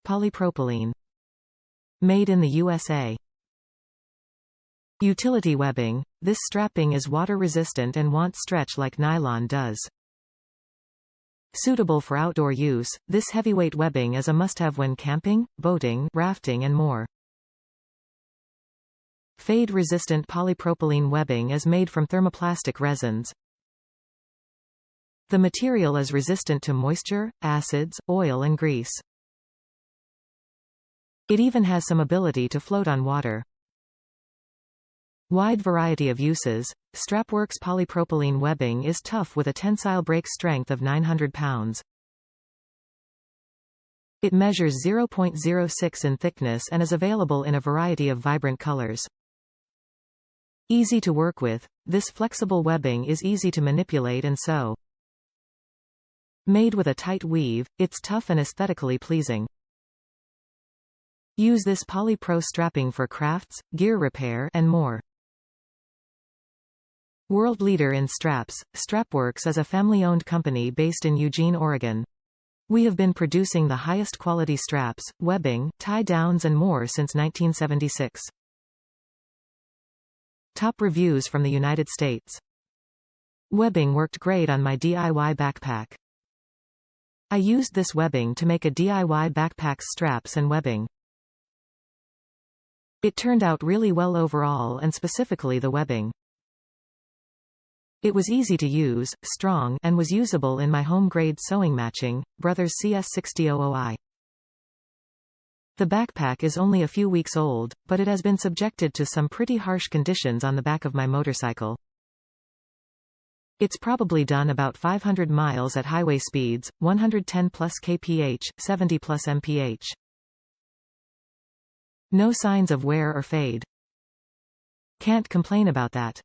Polypropylene. Made in the USA. Utility webbing. This strapping is water-resistant and won't stretch like nylon does. Suitable for outdoor use, this heavyweight webbing is a must-have when camping, boating, rafting and more. Fade-resistant polypropylene webbing is made from thermoplastic resins. The material is resistant to moisture, acids, oil and grease. It even has some ability to float on water. Wide variety of uses. Strapworks polypropylene webbing is tough with a tensile break strength of 900 pounds. It measures 0.06 in thickness and is available in a variety of vibrant colors. Easy to work with. This flexible webbing is easy to manipulate and sew. Made with a tight weave, it's tough and aesthetically pleasing. Use this polypro strapping for crafts, gear repair and more. World leader in straps, Strapworks is a family-owned company based in Eugene, Oregon. We have been producing the highest quality straps, webbing, tie-downs and more since 1976. Top reviews from the United States. Webbing worked great on my DIY backpack. I used this webbing to make a DIY backpack's straps and webbing. It turned out really well overall and specifically the webbing. It was easy to use, strong, and was usable in my home-grade sewing matching, Brothers CS6000i. The backpack is only a few weeks old, but it has been subjected to some pretty harsh conditions on the back of my motorcycle. It's probably done about 500 miles at highway speeds, 110 plus kph, 70 plus mph. No signs of wear or fade. Can't complain about that.